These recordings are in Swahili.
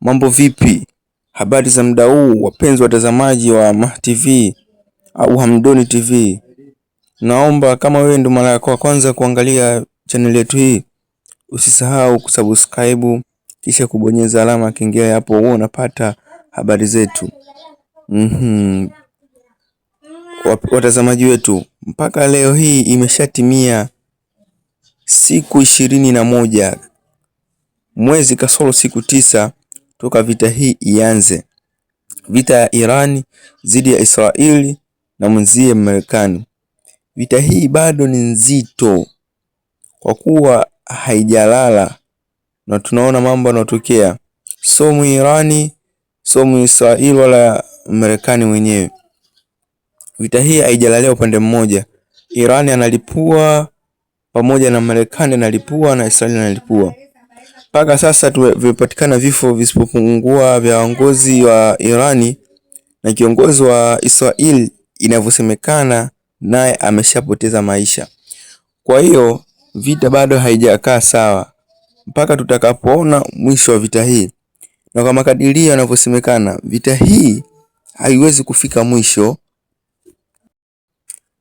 Mambo vipi? Habari za muda huu, wapenzi watazamaji wa Mah TV au Hamdoni TV. Naomba kama wewe ndo mara yako ya kwanza kuangalia channel yetu hii, usisahau kusubscribe kisha kubonyeza alama kengele hapo, uone unapata habari zetu. Watazamaji wetu, mpaka leo hii imeshatimia siku 21 mwezi kasoro siku 9 toka vita hii ianze. Vita ya Irani dhidi ya Israeli na mwenzie Marekani. Vita hii bado ni nzito kwa kuwa haijalala na tunaona mambo yanatokea. Somu Irani, somu Israeli wala Marekani mwenyewe. Vita hii haijalalia upande mmoja. Irani analipua pamoja na Marekani analipua na Israeli analipua. Mpaka sasa vimepatikana vifo visipopungua vya viongozi wa Irani na kiongozi wa Israeli inavyosemekana naye ameshapoteza maisha. Kwa hiyo vita bado haijakaa sawa mpaka tutakapoona mwisho wa vita hii. Na kwa makadirio yanavyosemekana vita hii haiwezi kufika mwisho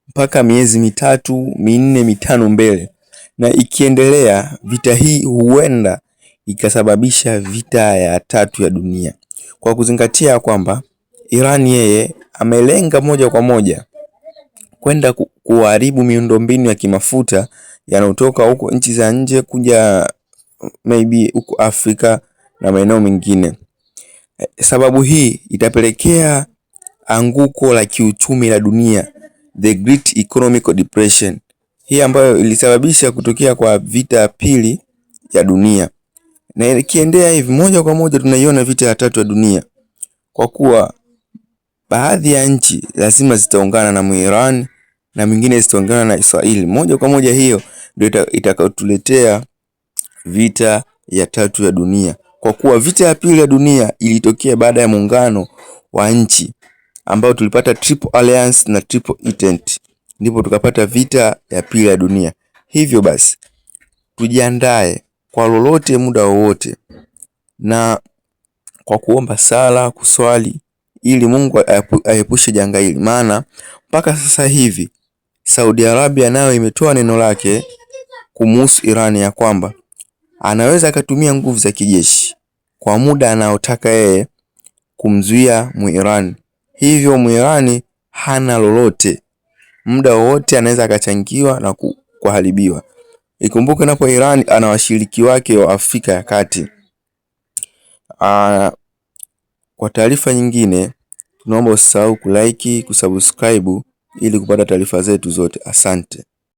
mpaka miezi 3, 4, 5 mbele. Na ikiendelea vita hii huenda ikasababisha vita ya 3 ya dunia. Kwa kuzingatia kwamba Irani yeye amelenga moja kwa moja kwenda kuharibu miundombinu ya kimafuta yanayotoka huko nchi za nje kuja maybe huko Afrika na maeneo mengine. Sababu hii itapelekea anguko la kiuchumi la dunia, the Great Economic Depression. Hii ambayo ilisababisha kutokea kwa vita ya pili ya dunia. Na ikiendelea hivi moja kwa moja tunaiona vita ya 3 ya dunia. Kwa kuwa baadhi ya nchi lazima zitaungana na Iran na mingine zitaungana na Israeli. Moja kwa moja hiyo ndio itakayotuletea vita ya 3 ya dunia. Kwa kuwa vita ya pili ya dunia ilitokea baada ya muungano wa nchi ambao tulipata Triple Alliance na Triple Entente. Ndipo tukapata vita ya pili ya dunia. Hivyo basi tujiandae kwa lolote muda wowote na kwa kuomba sala, kuswali ili Mungu aepushe janga hili. Maana mpaka sasa hivi Saudi Arabia nayo imetoa neno lake kumuhusu Irani ya kwamba anaweza akatumia nguvu za kijeshi kwa muda anaotaka yeye kumzuia Muirani. Hivyo Muirani hana lolote, muda wowote anaweza akachangiwa na kuharibiwa. Ikumbuke napo Irani ana washiriki wake wa Afrika ya Kati. Kwa taarifa nyingine tunaomba usisahau kulike, kusubscribe ili kupata taarifa zetu zote. Asante.